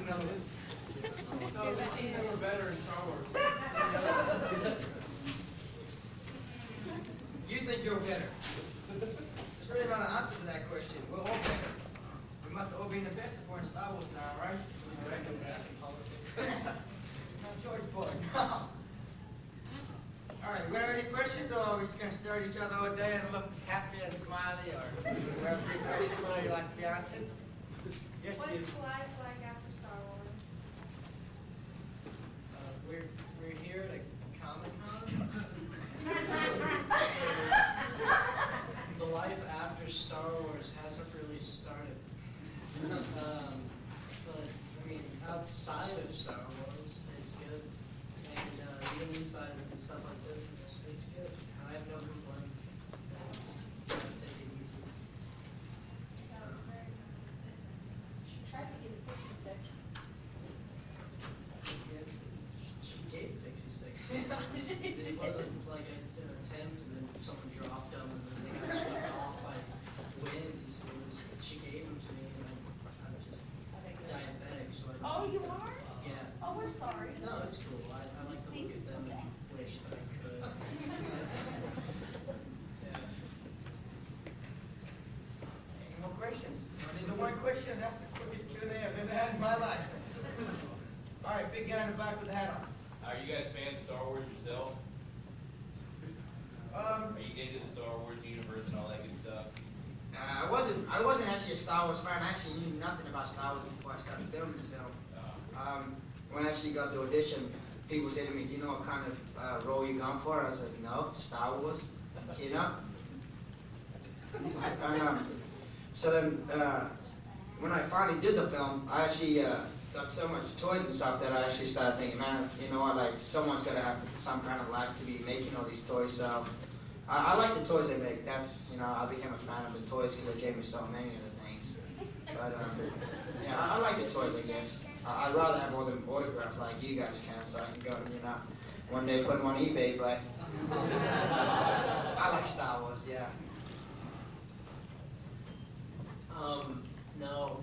So we're better in Star Wars. You think you're better? There's really not an answer to that question. We're all better. We must all be in the best if we're in Star Wars now, right? Not George Bush. No. All right, we have any questions, or are we just going to stare at each other all day and look happy and smiley, or whatever you like to be answered? Yes, What's please. life like after Star Wars? We're here at a Comic-Con. The life after Star Wars hasn't really started. But I mean, outside of Star Wars, it's good, and even inside of stuff like this, it's good. I have no complaints. Take it easy. She tried to get a pixie sticks. She gave pixie sticks. It wasn't like an attempt and then someone dropped them and then they got swept off by wind. She gave them to me and I'm just diabetic, so I don't. Oh, you are? Yeah. Oh, we're sorry. No, it's cool. I like to See, look you're at them supposed to and ask. wish that I could. Any more questions? Only the one question, that's the quickest Q&A I've ever had in my life. All right, big guy in the back with the hat on. Are you guys fans of Star Wars yourself? Are you into the Star Wars universe and all that good stuff? I wasn't actually a Star Wars fan. I actually knew nothing about Star Wars before I started filming the film. When I actually got to audition, people said to me, "Do you know what kind of role you gone for?" I was like, "No, Star Wars." You know. So then, when I finally did the film, I actually got so much toys and stuff that I actually started thinking, man, you know what? Like, someone's gotta have some kind of life to be making all these toys. So I like the toys they make. That's, you know, I became a fan of the toys because they gave me so many of the things. But yeah, I like the toys, I guess. I'd rather have all them autographed like you guys can, so I can go and, you know, one day put them on eBay. But I like Star Wars, yeah. No.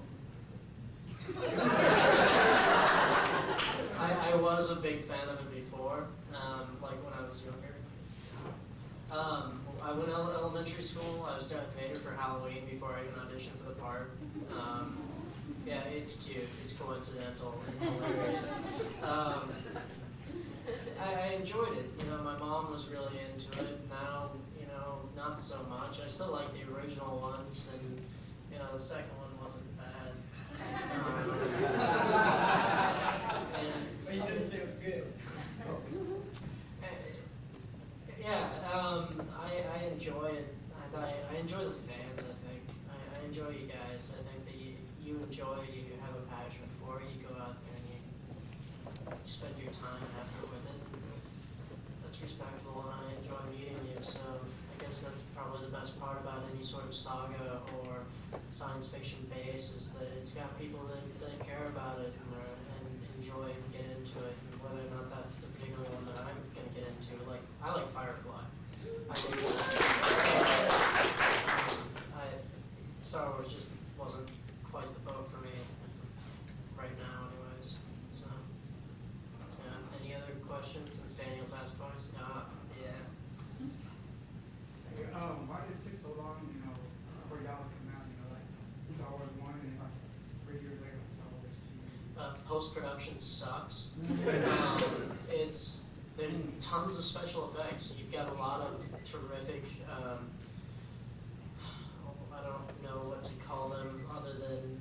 I was a big fan of it before, like when I was younger. I went to elementary school. I was Darth Vader for Halloween before I even auditioned for the part. Yeah, it's cute. It's coincidental. It's hilarious. I enjoyed it. You know, my mom was really into it. Now, you know, not so much. I still like the original ones, and you know, the second one wasn't bad. But you didn't say it was good. Yeah, I enjoy it. I enjoy the fans, I think. I enjoy you guys. I think that you enjoy it, you have a passion for it, you go out there and you spend your time after with it. That's respectable, and I enjoy meeting you, so I guess that's probably the best part about any sort of saga or science fiction base is that it's got people that care about it and enjoy and get into it, and whether or not that's the particular one that I'm going to get into. Like, I like Firefly. Star Wars just wasn't quite the boat for me right now anyways. So, any other questions since Daniel's asked twice? Yeah. Why did it take so long, you know, for y'all to come out, you know, like Star Wars 1 and then like 3 years later Star Wars 2? Post-production sucks. There's tons of special effects. You've got a lot of terrific, I don't know what to call them other than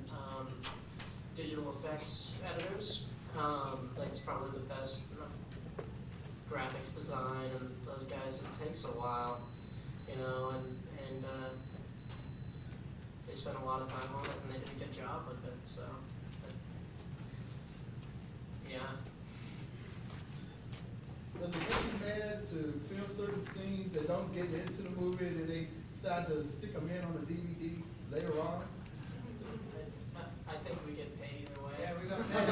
digital effects editors. That's probably the best graphics design, and those guys, it takes a while, you know, and they spent a lot of time on it and they did a good job with it, so. Yeah. Does it make you mad to film certain scenes that don't get into the movie and then they decide to stick them in on the DVD later on? I think we get paid either way. Yeah, we got paid.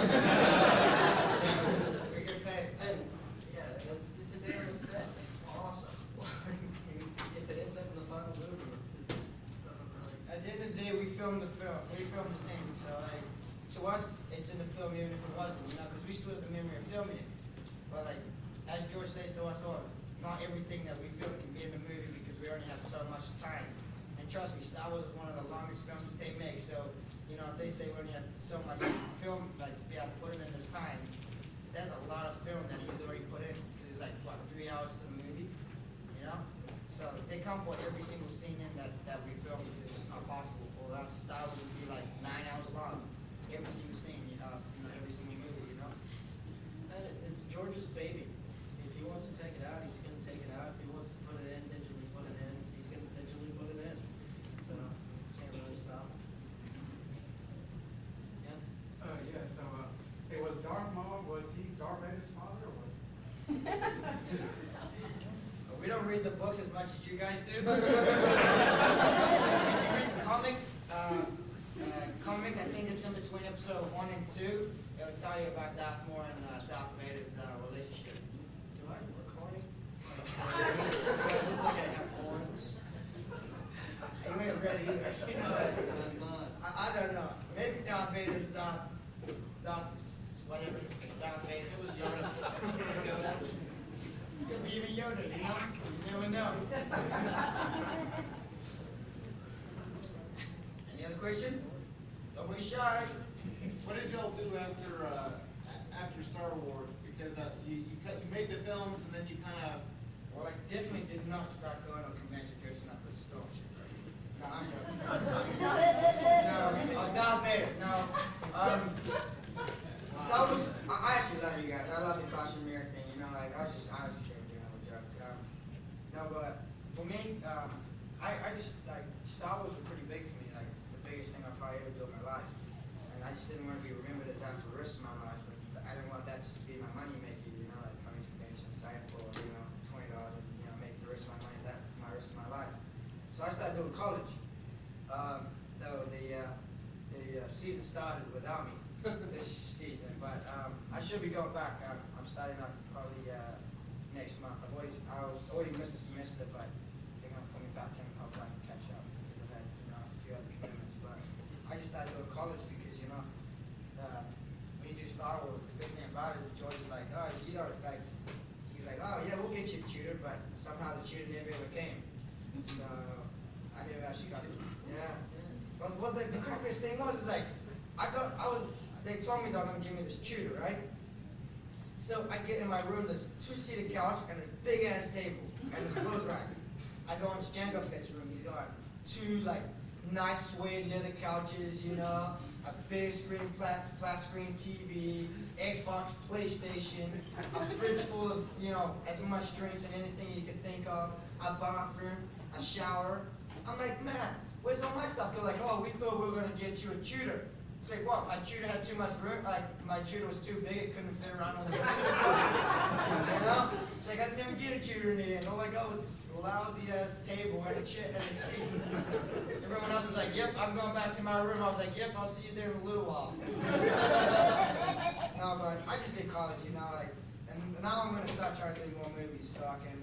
We get paid. And yeah, it's a day on the set. It's awesome. If it ends up in the final movie, it doesn't really. At the end of the day, we filmed the film. We filmed the scene. So to us, it's in the film even if it wasn't, you know, because we still have the memory of filming it. But like, as George says to us all, not everything that we film can be in the movie because we only have so much time. And trust me, Star Wars is one of the longest films that they make, so, you know, if they say we only have so much film, like, to be able to put it in this time, there's a lot of film that he's already put in, because it's like, what, 3 hours to the movie, you know? So they can't put every single scene in that we filmed because it's not possible. Or else Star Wars would be like 9 hours long, every single scene, you know, every single movie, you know? And it's George's baby. If he wants to take it out, he's gonna take it out. If he wants to put it in, digitally put it in, he's gonna digitally put it in. So, can't really stop him. Yeah? Yeah, so, it was Darth Maul, was he Darth Vader's father or what? But we don't read the books as much as you guys do. If you read the comic, I think it's in between episode 1 and 2. It will tell you about Darth Maul and Darth Vader's relationship. Do I look horny? Do I look like I have horns? You ain't ready either. You know, I'm not. I don't know. Maybe Darth Vader's whatever, Darth Vader's son. Could be even Yoda, you know? You never know. Any other questions? Don't be shy. What did y'all do after Star Wars? Because you made the films and then you kind of. Well, I definitely did not start going on convention dressing up as a stormtrooper. No, I'm joking. No, Darth Vader, no. Star Wars, I actually love you guys. I love the costume and everything, you know, like, I was kidding, you know, a joke. No, but for me, I just, like, Star Wars was pretty big for me, like, the biggest thing I'll probably ever do in my life. And I just didn't want to be remembered as that for the rest of my life. But I didn't want that just to be my money maker, you know, like coming to convention, sign for, you know, $20 and, you know, make the rest of my money that for my rest of my life. So I started doing college. Though the season started without me this season, but I should be going back. I'm starting up probably next month. I was already missed a semester, but I think I'm coming back and hopefully I can catch up because I've had, you know, a few other commitments. But I just started doing college because, you know, when you do Star Wars, the good thing about it is George is like, oh, you know, like, he's like, oh yeah, we'll get you a tutor, but somehow the tutor never ever came. So I never actually got it. Yeah. Well, the crappiest thing was is like, they told me they were gonna give me this tutor, right? So I get in my room, this 2-seater couch and this big ass table and this clothes rack. I go into Django Fett's room. He's got 2 like nice suede leather couches, you know, a big screen, flat screen TV, Xbox, PlayStation, a fridge full of, you know, as much drinks and anything you could think of, a bathroom, a shower. I'm like, man, where's all my stuff? They're like, oh, we thought we were gonna get you a tutor. It's like, what, my tutor had too much room? Like, my tutor was too big, it couldn't fit around on the rest of the stuff. You know? It's like, I'd never get a tutor in the end. All I got was this lousy-ass table and a chair and a seat. Everyone else was like, yep, I'm going back to my room. I was like, yep, I'll see you there in a little while. No, but I just did college, you know, like, and now I'm gonna start trying to do more movies so I can,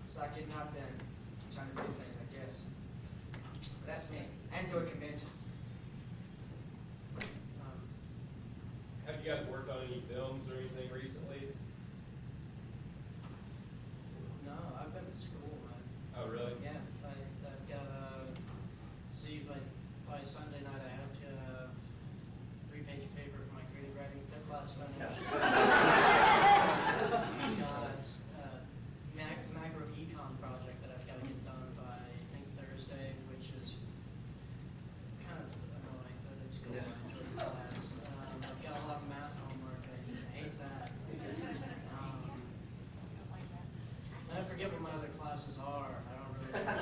start getting out there and trying to do things, I guess. But that's me. And doing conventions. Have you guys worked on any films or anything recently? No, I've been to school, man. Oh, really? Yeah, I've got see by Sunday night I have to have 3-page paper for my creative writing class finish. I've got macro econ project that I've got to get done by I think Thursday, which is kind of annoying, but it's cool. I enjoy the class. I've got a lot of math homework. I hate that. I forget what my other classes are. I don't really know.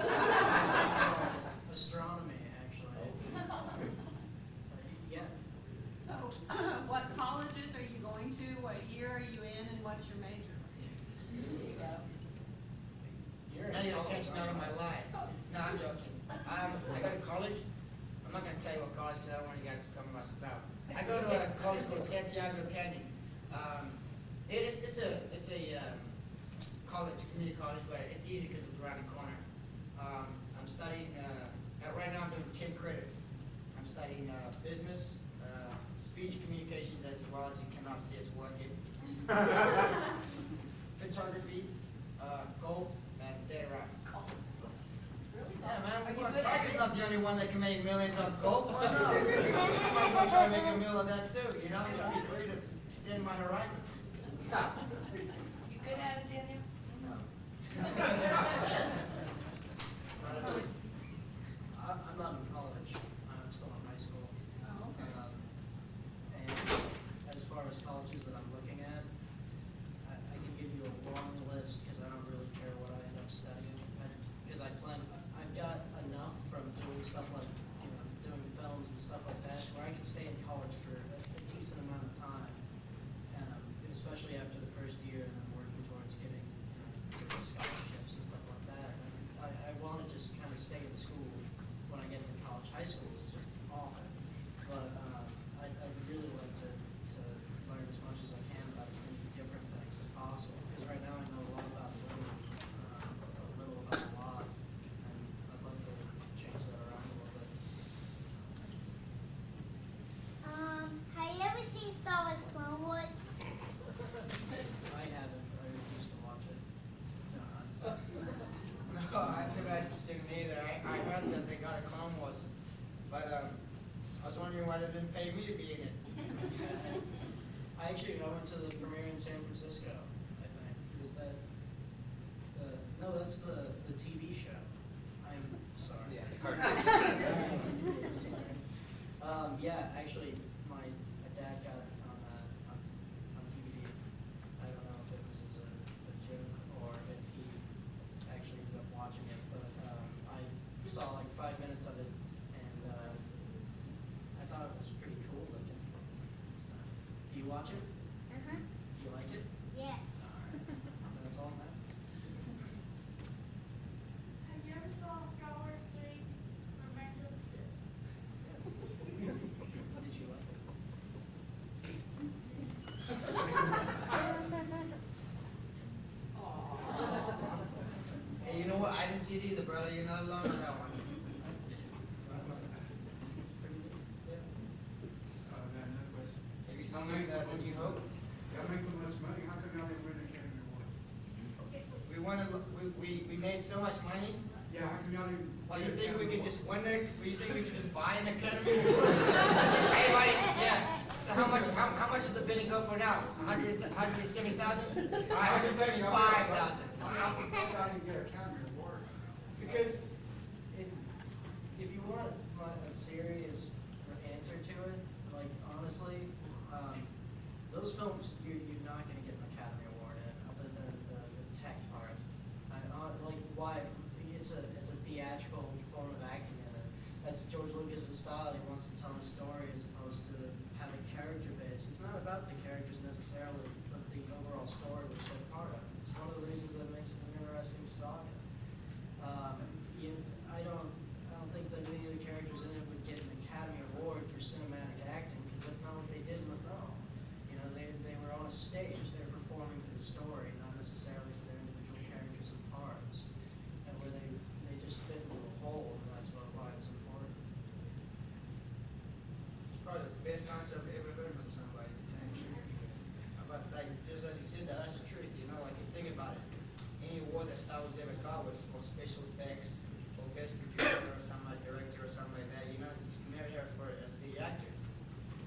Astronomy, actually. Yeah. So, what colleges are you going to? What year are you in, and what's your major? Now you don't catch me out of my lie. No, I'm joking. I go to college. I'm not going to tell you what college because I don't want you guys to come and mess about. I go to a college called Santiago Canyon. It's a college, community college, but it's easy because it's around the corner. I'm studying, right now I'm doing 10 credits. I'm studying business, want to see us working. Photography, golf, and dead rats. Really? Yeah, man, Are you well, good at Tiger's it? not the only one that can make millions off golf. Why not? I'm gonna try to make a meal of that too, you know? Try to be creative, extend my horizons. You good at it, Daniel? No. I'm not in college. I'm still in high school. Oh, okay. And as far as colleges that I'm looking at, I can give you a long list because I don't really care what I end up studying. Because I've got enough from doing stuff like, doing films and stuff like that, where I can stay in college for a decent amount of time. Especially after the first year and then working towards getting different scholarships and stuff like that. I want to just kind of stay in school when I get into college. High school is just awful. But I'd really like to learn as much as I can about as many different things as possible. Because right now I know a lot about little, a little about a lot. And I'd like to change that around a little bit. Have you ever seen Star Wars Clone Wars? I haven't. I refuse to watch it. No, I haven't actually seen it either. I heard that they got a Clone Wars, but I was wondering why they didn't pay me to be in it. I went to the premiere in San Francisco, I think. Is that no, that's the TV show. I'm sorry. Yeah, the cartoon. Yeah, actually, my dad got it on DVD. I don't know if it was as a joke or if he actually ended up watching it, but I saw like 5 minutes of it, and I thought it was pretty cool looking. So, do you watch it? Uh-huh. Do you like it? Yeah. Alright, that's all that matters. Have you ever saw Star Wars 3 Revenge of the Sith? Yes. Did you like it? Hey, you know what? I didn't see it either, brother. You're not alone on that one. Pretty neat, yeah. Man, no question. Have you How seen nice that? it was. Did you hope? Y'all make so much money, how come y'all didn't win the Academy Award? We wanted. We made so much money. Yeah, how come y'all didn't? Well, win you the think we Academy could just Award? win it? You think we could just buy an academy? Hey, buddy. Yeah. So how much does the bidding go for now? 170,000? 175,000. Y'all didn't get an Academy Award. Because if you want a serious answer to it, like honestly, those films you're not going to get an Academy Award in, other than the tech part. Like why? It's a theatrical form of acting in it. That's George Lucas' style. He wants to tell a story as opposed to having character base. It's not about the characters necessarily, but the overall story which they're part of. It's one of the reasons that makes it an interesting saga. I don't think that any of the characters in it would get an Academy Award for cinematic acting because that's not what they did in the film. They were on a stage. They were performing for the story, not necessarily for their individual characters and parts. And where they just fit into a whole, and that's why it was important. It's probably the best answer I've ever heard from somebody. But like, just as you said, that's the truth. Like you think about it. Any award that Star Wars ever got was for special effects, or best producer, or something like director, or something like that. You never hear for it as the actors.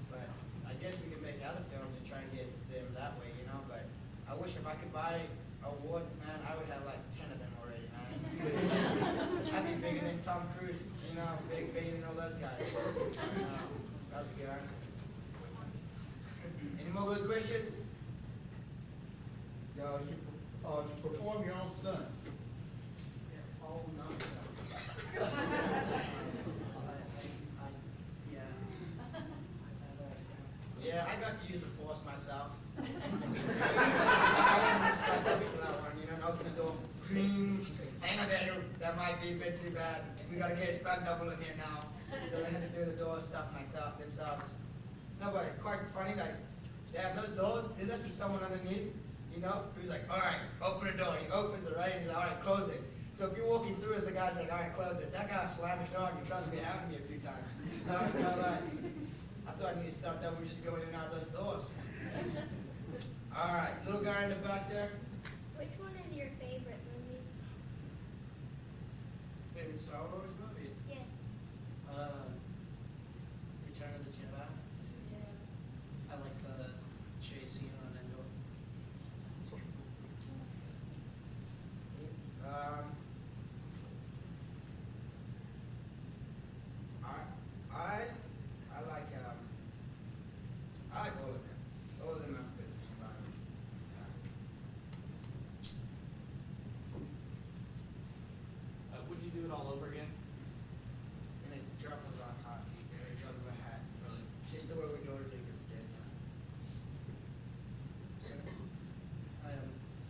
But I guess we could make other films and try and get them that way. But I wish if I could buy an award, man, I would have like 10 of them already, man. I'd be bigger than Tom Cruise. Bigger than all those guys. That was a good answer. Any more good questions? You perform your own stunts. Yeah, all not yeah. Yeah, I got to use the force myself. I didn't start up for that one, open the door, ring, hang on there, that might be a bit too bad. We gotta get a stunt double in here now. So they had to do the door stuff themselves. No, but quite funny, like, they have those doors, there's actually someone underneath, who's like, all right, open the door. He opens it, right, and he's like, all right, close it. So if you're walking through as the guy's like, all right, close it. That guy slammed the door on you. Trust me, it happened to me a few times. All right. I thought I needed to stop that. We're just going in and out those doors. All right, little guy in the back there. Which one is your favorite movie? Favorite Star Wars movie? Yes. Return of the Jedi. Yeah. I like the chase scene on Endor. Um, I like all of them. All of them are good. Would you do it all over again? And a drop of a hat, or a drop of a hat. Really? Just the way we go to Vegas again. So,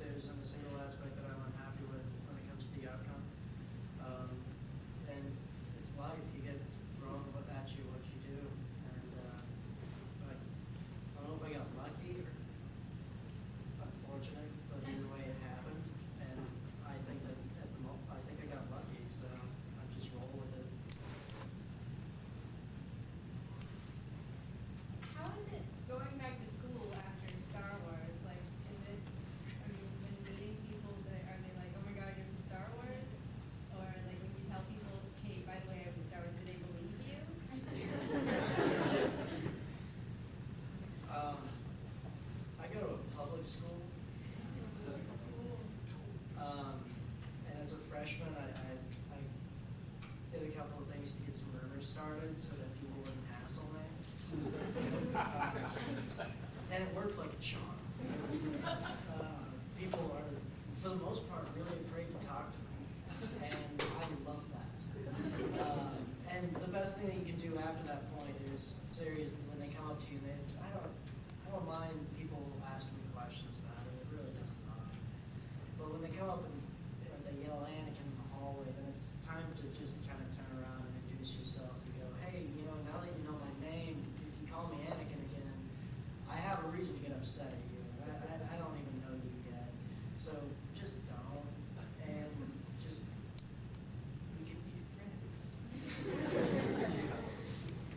there isn't a single aspect that I'm unhappy with when it comes to the outcome. And it's life, you get thrown at you what you do. And, like, I don't know if I got lucky or unfortunate, but either way it happened. And I think that at the moment, I think I got lucky, so I just roll with it. How is it going back to school after Star Wars? Like, is it, I mean, when meeting people, are they like, oh my god, you're from Star Wars? Or like when you tell people, hey, by the way, I'm from Star Wars, do they believe you? I go to a public school. And as a freshman, I did a couple of things to get some rumors started so that people wouldn't hassle me. And it worked like a charm. People are, for the most part, really afraid to talk to me. And I love that. And the best thing that you can do after that point is, seriously, when they come up to you, I don't mind people asking me questions about it. It really doesn't bother me. But when they come up and they yell Anakin in the hallway, then it's time to just kind of turn around and introduce yourself and go, hey, now that you know my name, if you call me Anakin again, I have a reason to get upset at you. I don't even know you yet. So just don't. And just, we can be friends.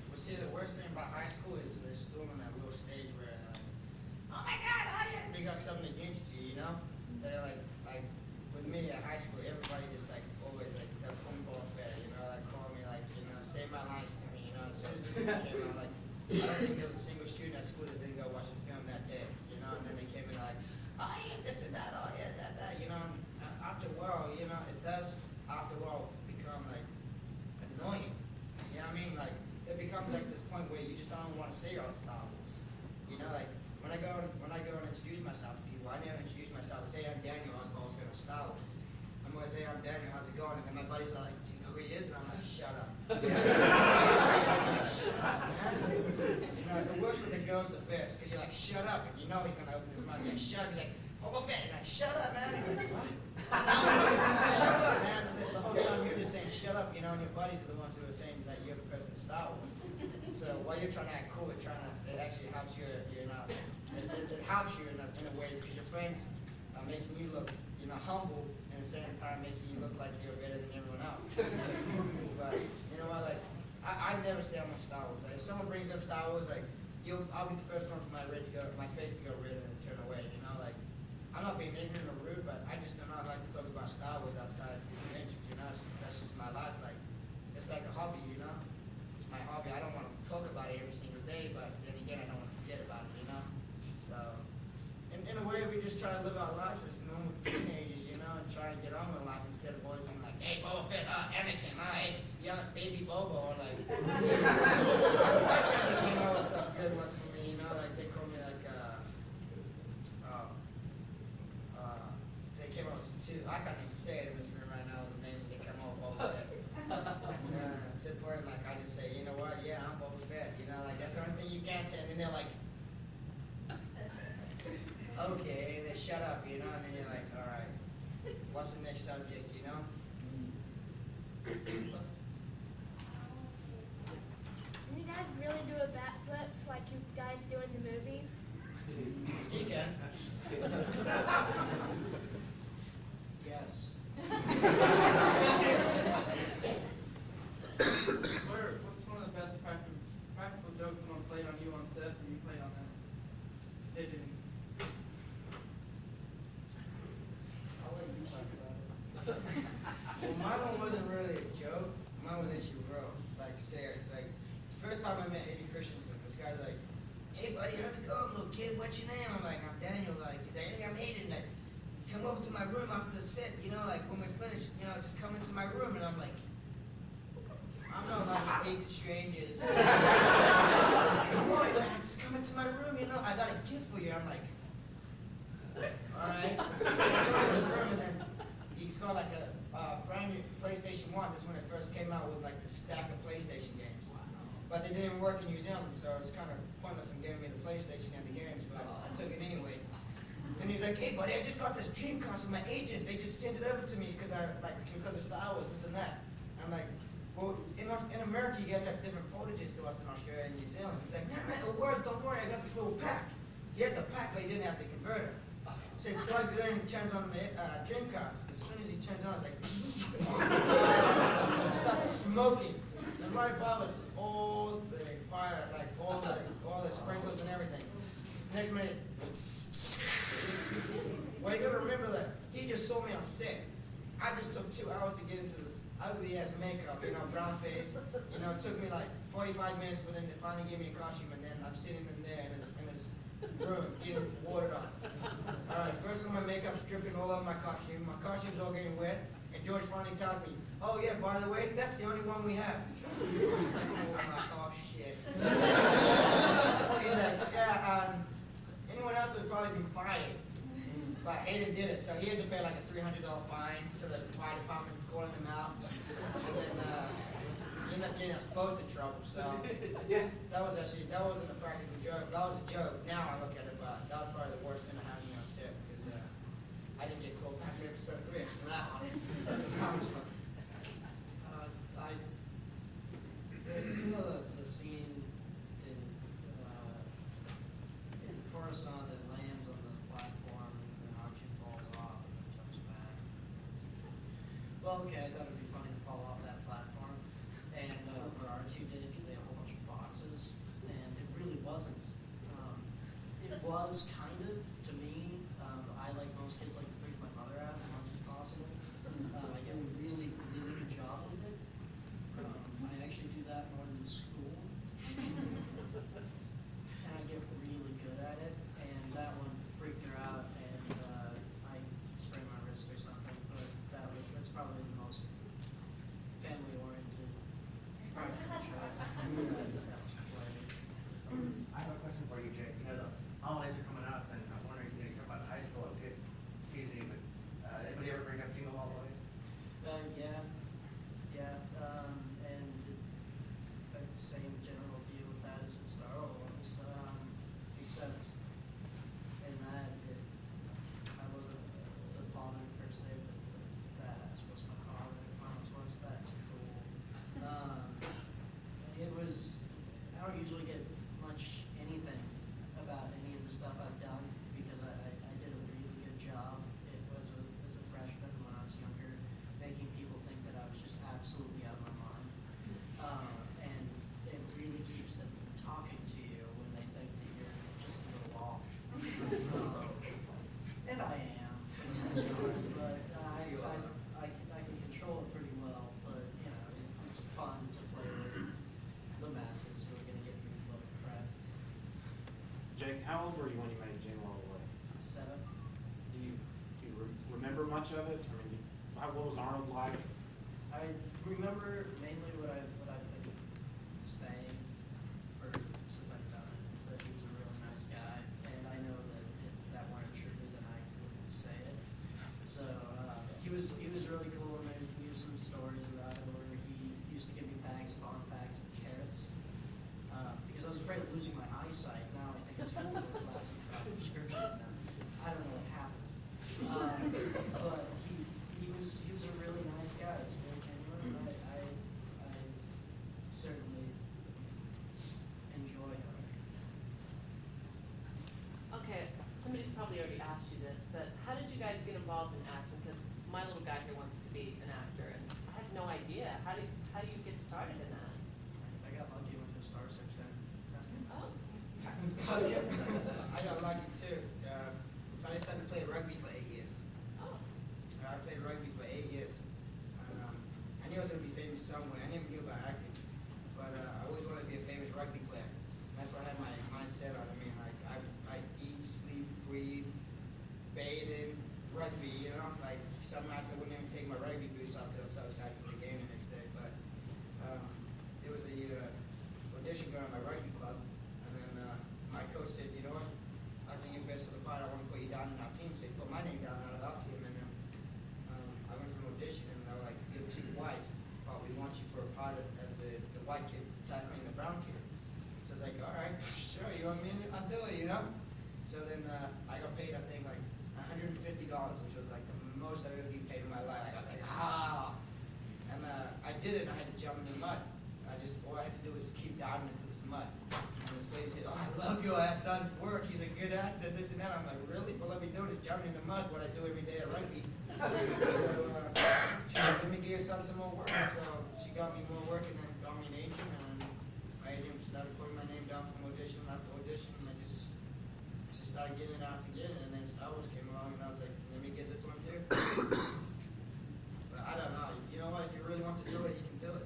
Well, see, the worst thing about high school is they're still on that little stage where, oh my God, they got something against you, you know? They're like with me at high school, everybody just like always like that football fair, like call me like, say my lines to me, as soon as the movie came out, like, I don't think there was a single student at school that didn't go watch the film that day, and then they came in like, oh yeah, this and that, oh yeah, that, and after a while, it does, after a while, become like annoying, you know what I mean? Like, it becomes like this point where you just don't want to say you're on Star Wars, like, when I go and introduce myself to people, I never introduce myself as, hey, I'm Daniel, I'm a fan of Star Wars. I'm always, hey, I'm Daniel, how's it going? And then my buddies are like, do you know who he is? And I'm like, shut up. Shut up, man. It works with the girls the best, because you're like, shut up, and you know he's going to open his mouth. You're like, shut up. He's like, Boba Fett. You're like, shut up, man. He's like, what? Star Wars. Shut up, man. And the whole time you're just saying, shut up, and your buddies are the ones who are saying that you're the person of Star Wars. So while you're trying to act cool, it actually helps you, it helps you in a way, because your friends are making you look, humble, and at the same time making you look like you're better than everyone else. But you know what, like, I never say I'm on Star Wars. Like, if someone brings up Star Wars, like, I'll be the first one for my face to go red and turn away. Like, I'm not being ignorant or rude, but I just do not like to talk about Star Wars outside the conventions. That's just my life. Like, it's like a hobby. It's my hobby. I don't want to talk about it every single day, but then again, I don't want to forget about it. So, in a way, we just try to live our lives as normal teenagers, and try and get on with life instead of always being like, hey, Boba Fett, Anakin, hey, young baby Bobo, or like, that came out with some good ones for me, like they call me like, they came out with two, I can't even say it in this room right now, the names that they come out with Boba Fett. To the point, like, I just say, you know what, yeah, I'm Boba Fett, like, that's the only thing you can't say, and then they're like, okay, and then shut up, and then you're like, all right, what's the next subject, Can you guys really do a backflip like you guys do in the movies? He can. Yes. What's one of the best practical jokes someone played didn't. I'll let you talk about it. Well, my one wasn't really a joke. Mine was actually real, like serious. Like, the first time I met Eddie Christensen, this guy's like, "Hey buddy, how's it going, little kid? What's your name?" I'm like, "I'm Daniel." Like, he's like, "Hey, I'm Hayden. Like, come over to my room after the set, you know, like when we finish, you know, just come into my room." And I'm like, I'm not allowed to speak to strangers. Lloyd, man, just come into my room, you know, I got a gift for you. I'm like, alright. And then he's got like a brand new PlayStation 1. This is when it first came out with like the stack of PlayStation games. But they didn't work in New Zealand, so it was kind of pointless in giving me the PlayStation and the games, but I took it anyway. And he's like, "Hey buddy, I just got this Dreamcast with my agent. They just sent it over to me because of Star Wars, this and that." I'm like, "Well, in America, you guys have different voltages to us in Australia and New Zealand." He's like, "No, it'll work, don't worry, I got this little pack." He had the pack, but he didn't have the converter. So he plugs it in, turns on the Dreamcast. As soon as he turns on, it's like, starts smoking. And right above us, all the fire, like all the sprinklers and everything. Next minute, well, you gotta remember that he just saw me on set. I just took 2 hours to get into this ugly ass makeup, you know, brown face. You know, it took me like 45 minutes for them to finally give me a costume, and then I'm sitting in there in his room getting watered on. Alright, first of all, my makeup's dripping all over my costume. My costume's all getting wet, and George finally tells me, "Oh yeah, by the way, that's the only one we have." I'm like, "Oh shit." He's like, "Yeah, anyone else would probably be fired." But Hayden did it, so he had to pay like a $300 fine to the fire department, calling him out. And then he ended up getting us both in trouble. So Yeah. that wasn't a practical joke. That was a joke. Now I look at it, but that was probably the worst thing that happened to me on set because I didn't get called back for episode 3 after that one. You know the scene in Coruscant that lands on the platform and R2 falls off and jumps back. Well, okay, I thought it'd be funny to fall off that platform, and what R2 did because they had a whole bunch of boxes, and it really wasn't. It was kind of to me. I, like most kids, like to freak my mother out as much as possible. I did a really good job with it. I actually do that more than school. And I get really good at it. And that one freaked her out, and I sprained my wrist or something. But that's probably the most family-oriented practical joke that was played. I have a question for you, Jake. You know, the holidays are coming up, and I'm wondering, you know, you talk about high school, it's easy, but anybody ever bring up Jingle All the Way? Yeah, and the same general deal with that as with Star Wars, except in that I wasn't the father per se, but the badass was my father. Mine was that's cool. It was, I don't usually get much anything about any of the stuff I've done because I did a really good job. It was as a freshman when I was younger, making people think that I was just absolutely out of my mind. And it really keeps them from talking to you when they think that you're just a little off. And I am, for the most part, but I can control it pretty well. But you know, it's fun to play with the masses who are going to get me a load of crap. Jake, how old were you when you made Jingle All the Way? 7. Do you remember much of it? I mean, what was Arnold like? I remember mainly what I've been saying since I've done it, is that he was a really nice guy, and I know that if that weren't true, then I wouldn't say it. So he was really cool, and we have some stories about it where he used to give me bags upon bags of carrots because I was afraid of losing my eyesight. Now I think it's cool with glasses without prescriptions, and I don't know what happened. But he was a really nice guy. He was really genuine. I certainly enjoy him. Okay, somebody's probably already asked you this, but how did you guys get involved in acting? Because my little guy here wants to be an actor, and I have no idea. How do you get started in that? I got lucky with the Star Search then. That's good. Oh. I got lucky about acting, but I always wanted to be a famous rugby player. That's what I had my mindset on. I mean, like I eat, sleep, breathe, bathe in rugby. You know, like some nights I wouldn't even take my rugby boots off because I was so excited for the game the next day. But there was a audition going on my rugby club, and then my coach said, you know what, I think you're best for the part. I want to put you down in our team. So he put my name down out of our team, and then I went for an audition, and they're like, you're too white, but we want you for a part as the white kid tackling the brown kid. So I was like, all right, sure, you want me in it? I'll do it, you know? So then I got paid, I think, like $150, which was like the most I've ever been paid in my life. I was like, ah! And I did it, and I had to jump in the mud. All I had to do was keep diving into this mud. And this lady said, oh, I love your son's work. He's a good actor, this and that. I'm like, really? All I've been doing is jumping in the mud, what I do every day at rugby. So she said, let me give your son some more work. So she got me more work and then got me an agent. And my agent started putting my name down from audition after audition. And I just started getting it out to get it. And then Star Wars came along, and I was like, let me get this one too. But I don't know. You know what? If he really wants to do it, he can do it.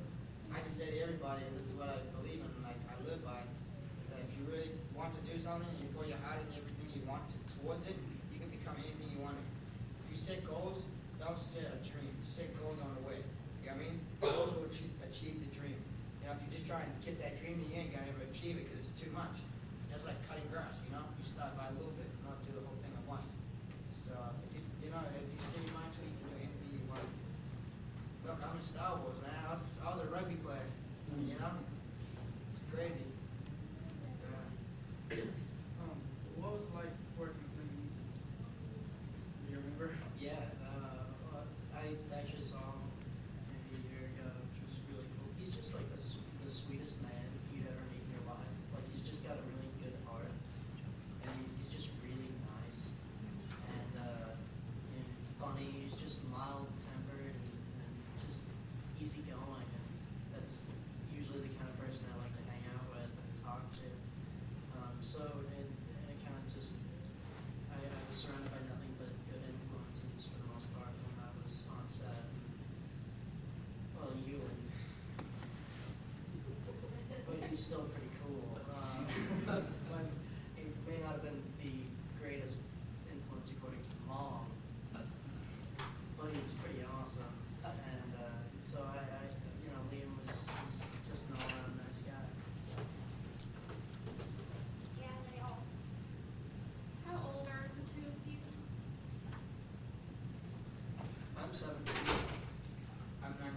I just say to everybody, and this is what I believe in, like I live by, is that if you really want to do something and you put your heart and everything you want towards it, you can become anything you want. If you set goals, don't set a dream. Set goals on the way. You know what I mean? Goals will achieve the dream. You know, if you just try and get that dream, you ain't gonna ever achieve it because it's too much. That's like cutting grass. You know, you start by a little bit, not do the whole thing at once. So if you set your mind to it, you can do anything you want. Look, I'm in Star Wars, man. I was a rugby player. You know? It's crazy. What was it like working with him? Do you remember? Yeah, well, I actually saw him maybe a year ago, which was really cool. He's just like the sweetest man you'd ever meet in your life. Like, he's just got a really good heart, and he's just really nice, and funny. He's just mild-tempered and just easygoing, and that's usually the kind of person I like to hang out with and talk to. So it kind of just, I was surrounded by nothing but good influences for the most part when I was on set. Well, you and, but he's still pretty cool. But he may not have been the greatest influence according to Mom, but he was pretty awesome. And so Liam was just an all-around nice guy. Yeah, they all. How old are the two of you? I'm 17. I'm 19.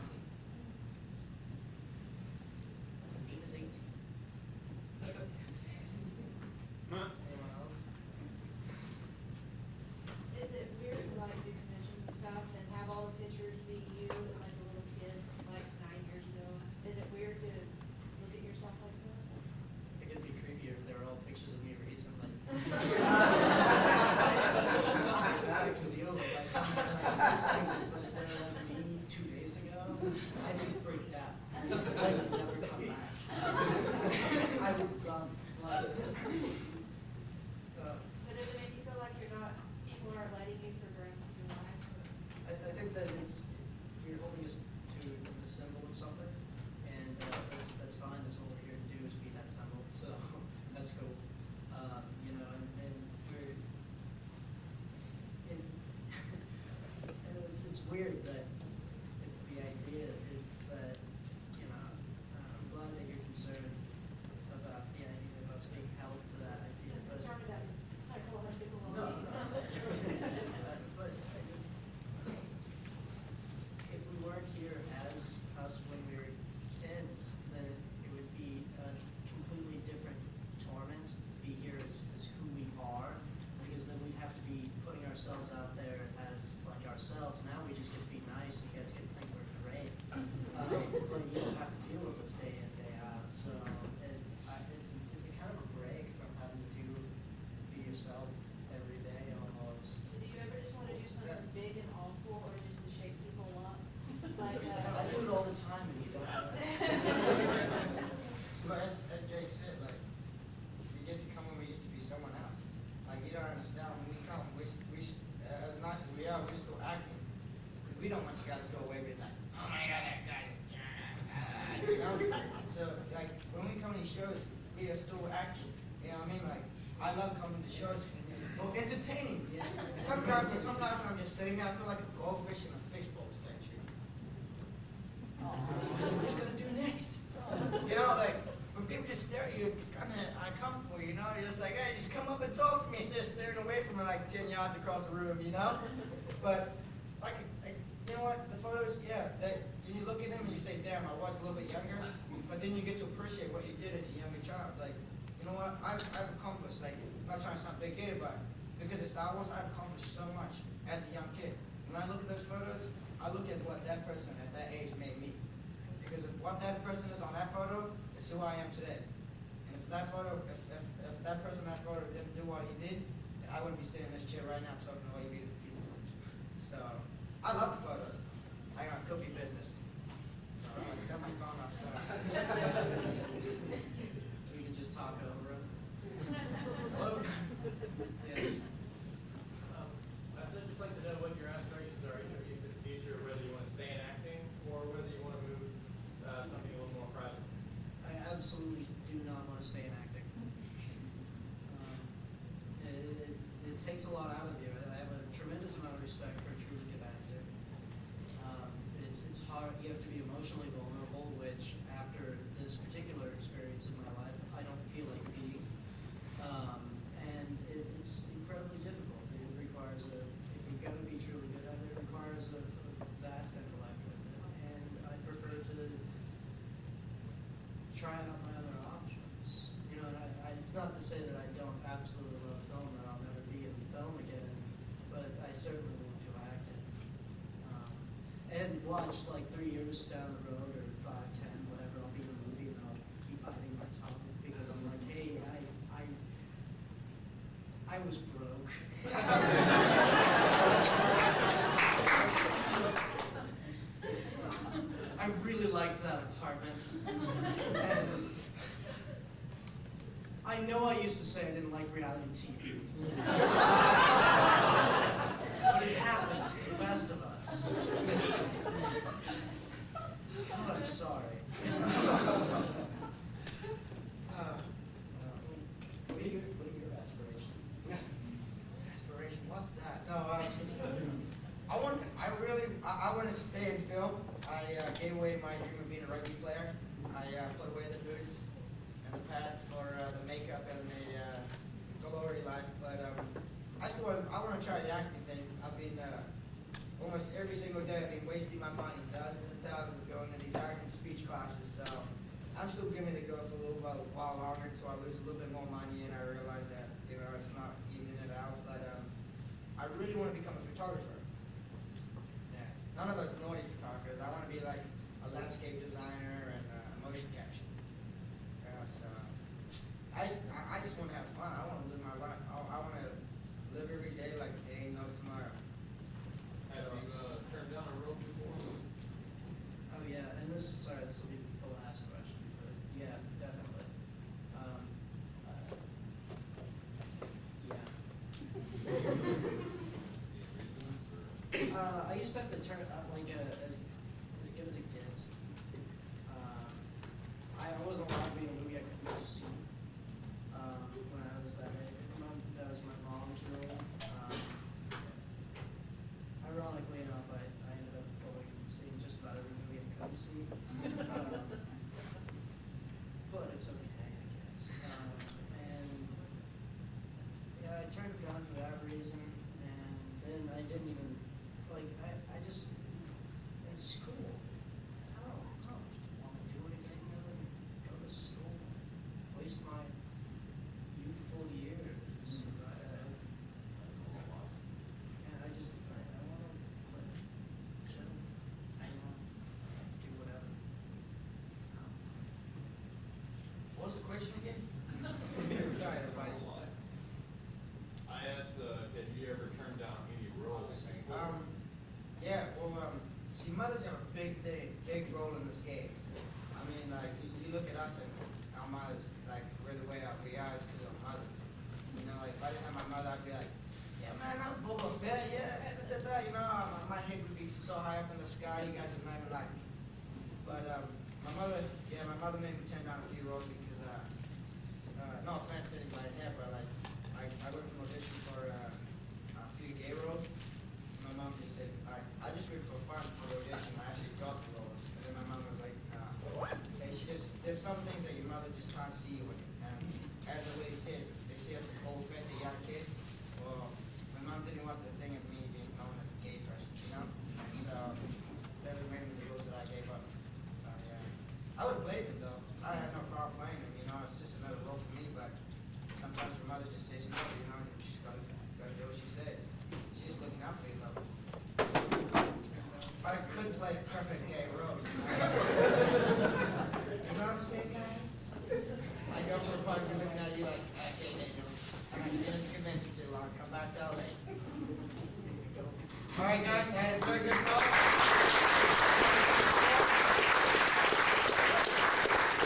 Dean is 18. Anyone else? Is it weird to like do conventions and stuff and have all the pictures be you as like a little kid, like 9 years ago? Is it weird to look at yourself like that? I think it'd be creepier if they were all pictures of me recently. I can deal with like this thing, but if they were like me 2 days ago, I'd be freaked out. I would never come back. I would run. Like, But does it make you feel like people aren't letting you progress in your life? I think that you're holding us to the symbol of something, and that's fine. That's what we're here to do, is be that symbol. So that's cool. And we're and it's weird that the idea is that I'm glad that you're concerned about the idea of us being held to that idea. I'm But concerned about psychological no, well-being. but I just, if we weren't here as us when we were kids, then it would be a completely different torment to be here as who we are, because then we'd have to be putting ourselves out there as like ourselves. Now we just get to be nice, and you guys get to think we're great. But you don't have to deal with this day in, day out. So it's a kind of a break from having to be yourself every day almost. So do you ever just want to do something big and awful, or just to shake people up? Like, I do it all the time, and you don't have that. So as Jake said, like, you get to come when we get to be someone else. Like, you don't understand, when we come, we as nice as we are, we're still acting. Because we don't want you guys to go away being like, oh my God, that guy, you know? I love coming to shows. Well, entertaining. And sometimes when I'm just sitting there, I feel like a goldfish in a fishbowl statue. What's somebody's gonna do next? You know, like when people just stare at you, it's kind of uncomfortable. You know, you're just like, hey, just come up and talk to me instead of staring away from me like 10 yards across the room. You know, but like you know what? The photos, yeah. You look at them and you say, damn, I was a little bit younger. But then you get to appreciate what you did as a younger child. Like, you know what? I've accomplished. Like, I'm not trying to sound big-headed, but because it's Star Wars, I've accomplished so much as a young kid. When I look at those photos, I look at what that person at that age made me. Because if what that person is on that photo is who I am today. And if that photo, if that person in that photo didn't do what he did, then I wouldn't be sitting in this chair right now talking to all you beautiful people. So, I love the photos. I got cookie business. I'm gonna tell my phone outside. We can just talk over it. Hello? Yeah. I'd just like to know what your aspirations are for the future, whether you want to stay in acting or whether you want to move something a little more private. I absolutely do not want to stay in acting. It takes a lot out of you. I have a tremendous amount of respect for a truly good actor. It's hard. You have to be emotionally vulnerable, which after this particular experience in my life, I don't feel like being. And it's incredibly difficult. It requires if you're going to be truly good at it, it requires a vast intellect with it. And I prefer to try out my other options. You know, and it's not to say that I don't absolutely love film, that I'll never be in film again, but I certainly won't do acting. And watch like 3 years down the road, or 5, 10, whatever, I'll be in a movie and I'll keep biting my tongue because I'm like, hey, I was broke. I really liked that apartment. And I know I used to say I didn't like reality TV. But it happens to the best of us. God, I'm sorry. What are your aspirations? Aspiration, what's that? No, I want to stay in film. I gave away my dream of being a rugby player. I put away the boots and the pads for the makeup and the glory life. But I want to try the acting thing. I've been almost every single day I've been wasting my money, thousands and thousands, going to these acting speech classes. So I'm still giving it a go for a little while longer until I lose a little bit more money and I realize that it's not evening it out. But I really want to become a photographer. Yeah, none of those naughty photographers. I want to be like a landscape designer and motion capture. So I just want to have fun. I want to live my life. I want to live every day like there ain't no tomorrow. Have you turned down a role before? Oh yeah, and this will be the last question, but yeah, definitely. I used to have to turn like as good as it gets. I wasn't allowed to be in a movie I could not see when I was that age. That was my mom's rule. Ironically enough, I ended up going and seeing just about every movie I could see. But it's okay, I guess. And yeah, I turned it down for that reason, and then I didn't even, I just, in school, I don't just want to do anything really, go to school, waste my youthful years. And I want to chill, hang out, do whatever. What was the question again? Sorry, everybody. I asked, have you ever turned down any roles? Yeah, well, see, mothers have a big role in this game. I mean, like, you look at us and our mothers, like, we're the way we are is because of mothers. You know, like, if I didn't have my mother, I'd be like, yeah, man, I'm Boba Fett, yeah, this and that, you know, my head would be so high up in the sky, you guys would not even like me. But, my mother made me turn down a few roles because, no offense to anybody here, but, like, girls are probably looking at you like, okay, Daniel, I'm not been in the convention too long, come back to LA. All right, guys, I had a very good talk.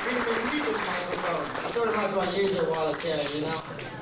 We use this microphone. I thought I might as well use it while it's here, you know?